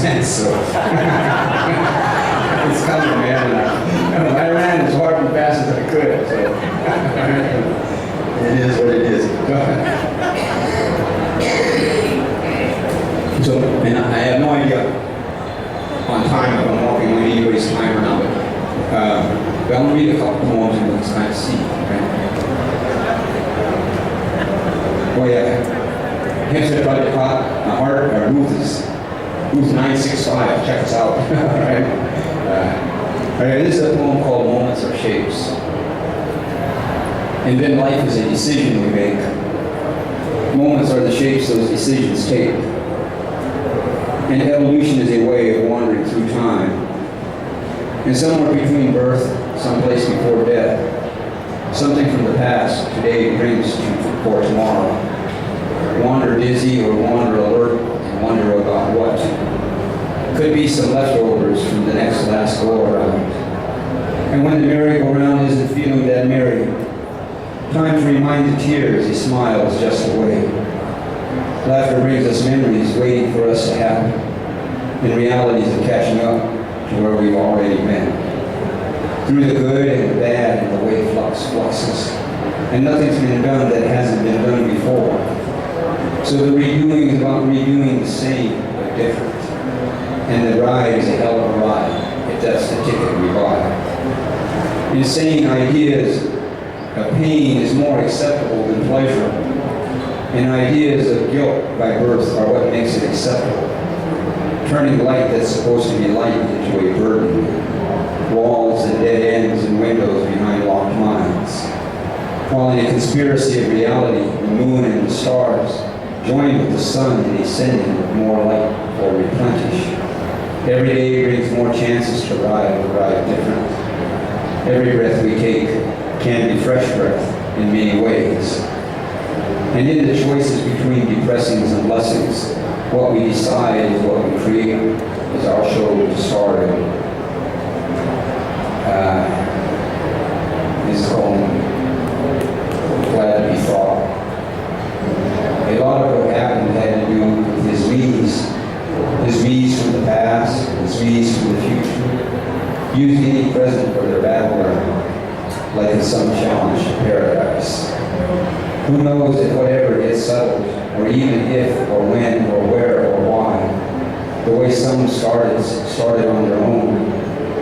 sense, so. It's coming, man. I ran as hard and fast as I could, so. It is what it is. So, and I have no idea on time if I'm walking on anybody's time or not, but I'm going to read a couple poems and we'll just kind of see. Right? Oh yeah, Hempstead Project Heart, Ruth 965, check us out. Right? This is a poem called Moments Are Shapes. And then life is a decision we make. Moments are the shapes those decisions take. And evolution is a way of wandering through time. And somewhere between birth, someplace before death, something from the past today brings for tomorrow. Wander dizzy or wander alert and wonder about what. Could be some leftovers from the next last go around. And when the merry-go-round isn't feeling that merry, time to remind the tears he smiles just away. Laughter brings us memories waiting for us to happen, and realities of catching up to where we've already been. Through the good and the bad and the way fluxes. And nothing's been done that hasn't been done before. So the redoing is about redoing the same but different. And the ride is a hell of a ride, if that's the ticket we buy. Insane ideas of pain is more acceptable than pleasure. And ideas of guilt by birth are what makes it acceptable. Turning light that's supposed to be light into a burden. Walls and dead ends and windows behind locked minds. While in a conspiracy of reality, the moon and the stars join with the sun in ascending with more light or replenish. Every day brings more chances to ride different. Every breath we take can be fresh breath in many ways. And in the choices between depressings and blessings, what we decide is what we create, is our show to start in. Is called Glad to Be Thought. A lot of what happened had to do with his me's from the past, his me's from the future. Use any present for their battleground, like in some challenge to paradise. Who knows if whatever gets settled, or even if, or when, or where, or why. The way some started on their own.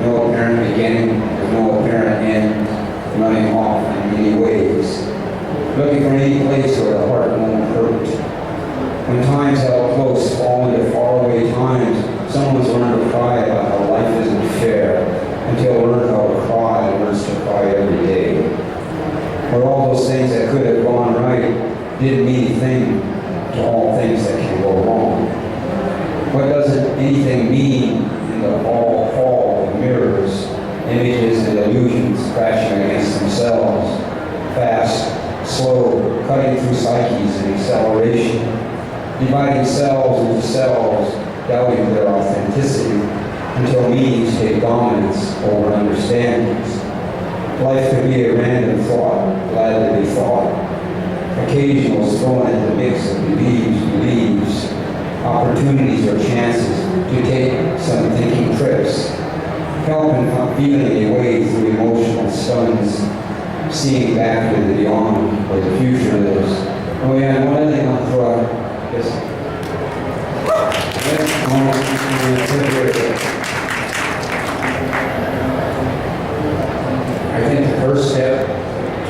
No apparent beginning, with no apparent end, running off in many ways. Looking for any place where the heart won't hurt. When times held close fall into faraway times, someone's learned to cry about how life isn't fair, until learned how to cry and learns to cry every day. Or all those things that could have gone right didn't mean a thing to all things that can go wrong. What doesn't anything mean in the fall of mirrors, images and illusions crashing against themselves, fast, slow, cutting through psyches and acceleration, dividing cells into cells, doubting their authenticity, until meanings take dominance over understandings. Life could be a random thought, glad to be thought. Occasionals thrown in the mix of believes, opportunities or chances to take some thinking trips. Help in feeling a way through emotional stuns, seeing back to the beyond where the future lives. Oh yeah, and one other thing I'll throw out is I think the first step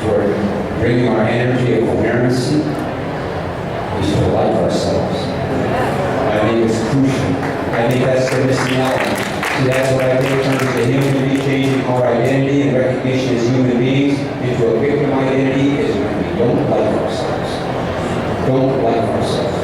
toward bringing our energy of coherency is to like ourselves. I think it's crucial. I think that's the missing element. See, that's what I think turns the human being changing our identity and recognition as human beings into a victim identity is when we don't like ourselves. Don't like ourselves.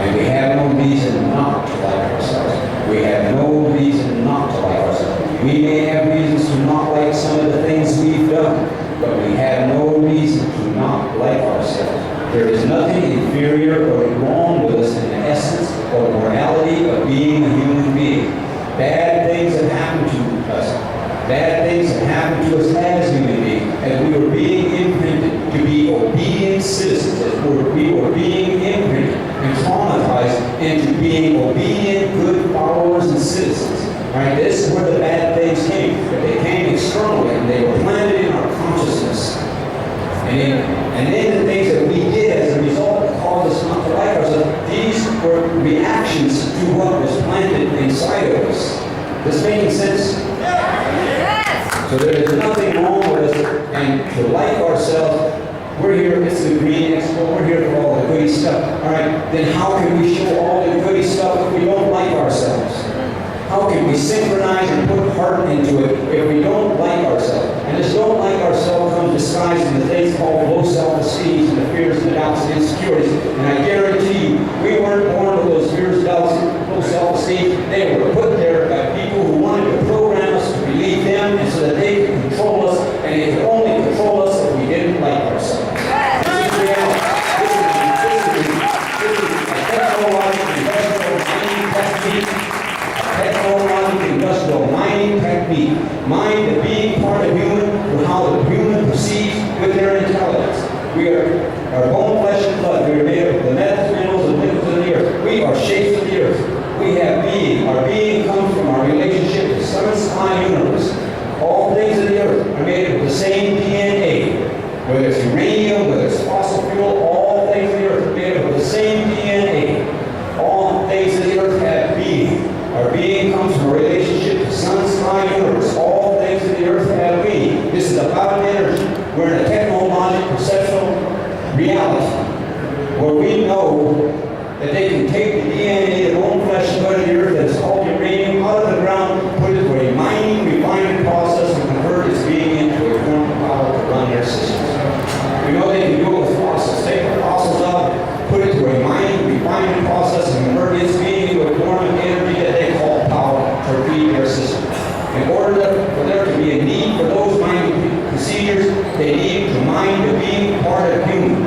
And we have no reason not to like ourselves. We have no reason not to like ourselves. We may have reasons to not like some of the things we've done, but we have no reason to not like ourselves. There is nothing inferior or wrong with us in the essence or morality of being a human being. Bad things have happened to us. Bad things have happened to us as human beings, as we were being imprinted to be obedient citizens, as we were being Right? This is where the bad things came. But they came externally, and they were planted in our consciousness. And then the things that we did as a result that caused us not to like ourselves, these were reactions to what was planted inside of us. This making sense? Yes. So there is nothing wrong with us, and to like ourselves. We're here, it's the Green Expo, we're here for all the goody stuff. All right, then how can we show all the goody stuff if we don't like ourselves? How can we synchronize and put heart into it if we don't like ourselves? And this don't like ourselves comes disguised in the things called low self-esteem and the fears, the doubts, and insecurities. And I guarantee you, we weren't born with those fears, doubts, and low self-esteem. They were put there by people who wanted to program us to believe them, and so that they could control us, and they could only control us if we didn't like ourselves. This is reality. This is a technological industrial mining technique. Mind the being part of human, or how the human perceives with their intelligence. We are our bone, flesh, and blood. We are made of the metals, minerals, and liquids of the earth. We are shapes of the earth. We have being. Our being comes from our relationship to sun, sky, universe. All things of the earth are made of the same DNA. Whether it's uranium, whether it's fossil fuel, all things of the earth are made of the same DNA. All things of the earth have being. Our being comes from a relationship to sun, sky, universe. All things of the earth have being. This is about energy. We're in a technological, perceptual reality where we know that they can take the DNA of bone, flesh, and blood of the earth that is called uranium out of the ground, put it through a mining, refining process, and convert its being into a form of power to run their systems. We know they can do it with fossils. Take the fossils out, put it through a mining, refining process, and convert its being into a form of energy that they call power to feed their system. In order for there to be a need for those mining procedures, they need to mine the being part of human.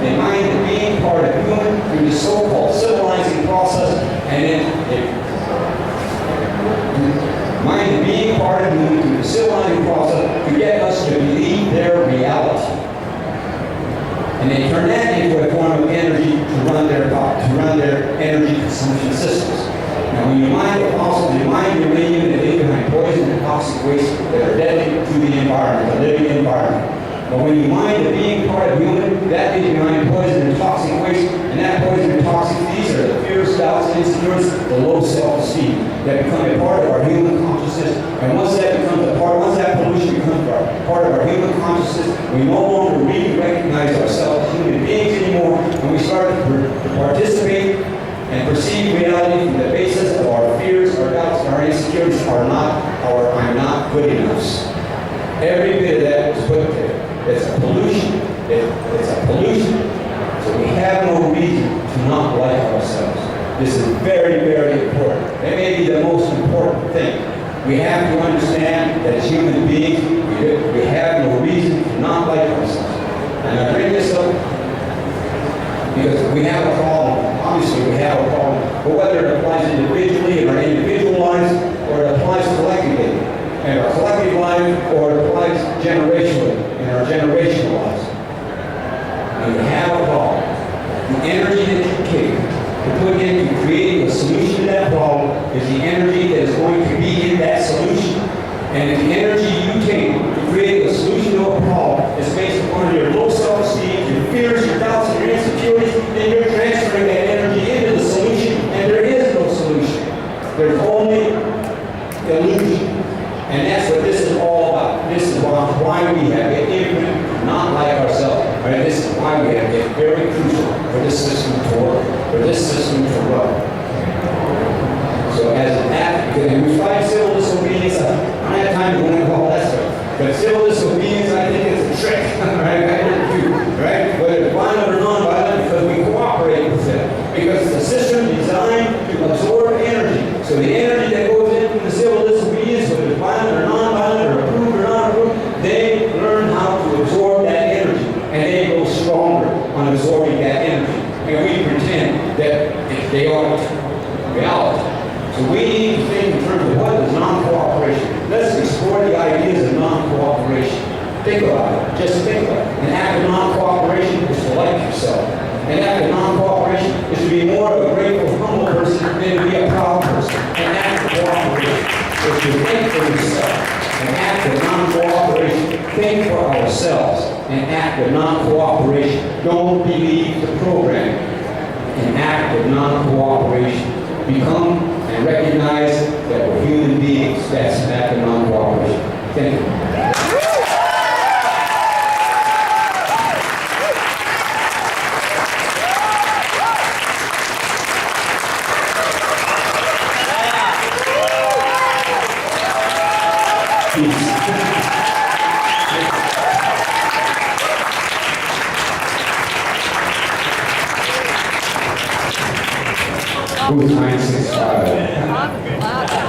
They mine the being part of human through the so-called civilizing process, and then they mine the being part of human through the civilizing process to get us to believe their reality. And they turn that into a form of energy to run their energy consumption systems. Now, when you mine the fossils, you mine uranium, and they leave behind poison and toxic waste that are deadly to the environment, the living environment. But when you mine the being part of human, that leaves behind poison and toxic waste, and that poison and toxic, these are the fears, doubts, and insecurities, the low self-esteem that become a part of our human consciousness. And once that becomes a part, once that pollution becomes part of our human consciousness, we no longer really recognize ourselves as human beings anymore, and we start to participate and perceive reality from the basis of our fears, our doubts, and our insecurities are not our I'm not good enough. Every bit of that is put there. It's a pollution. It's a pollution. So we have no reason to not like ourselves. This is very, very important. It may be the most important thing. We have to understand that as human beings, we have no reason to not like ourselves. And I bring this up because we have a problem. Obviously, we have a problem. But whether it applies individually in our individual lives or it applies collectively in our collective life or it applies generationally in our generational lives. And we have a problem. The energy that you take to put into creating a solution to that problem is the energy that is going to be in that solution. And if the energy you take to create a solution to a problem is based upon your low self-esteem, your fears, your doubts, and your insecurities, then you're transferring that energy into the solution, and there is no solution. There's only illusion. And that's what this is all about. This is why we have it infinite, not like ourselves. Right? This is why we have it very crucial for this system to work, for this system to run. So as an advocate, and we fight civil disobedience, I don't have time to go into all that stuff. But civil disobedience, I think, is a trick. Right? Right? Whether it's violent or non-violent, because we cooperate with it. Because it's a system designed to absorb energy. So the energy that goes into the civil disobedience, whether it's violent or non-violent, or approved or not approved, they learn how to absorb that energy. And they grow stronger on absorbing that energy. And we pretend that they are reality. So we need to think in terms of what is non-cooperation. Let's explore the ideas of non-cooperation. Think about it. Just think about it. An act of non-cooperation is to like yourself. An act of non-cooperation is to be more of a grateful, humble person than to be a proud person. An act of cooperation. an act of non-cooperation. Don't believe the program. An act of non-cooperation. Become and recognize that we're human beings. That's an act of non-cooperation. Thank you. Booth 965.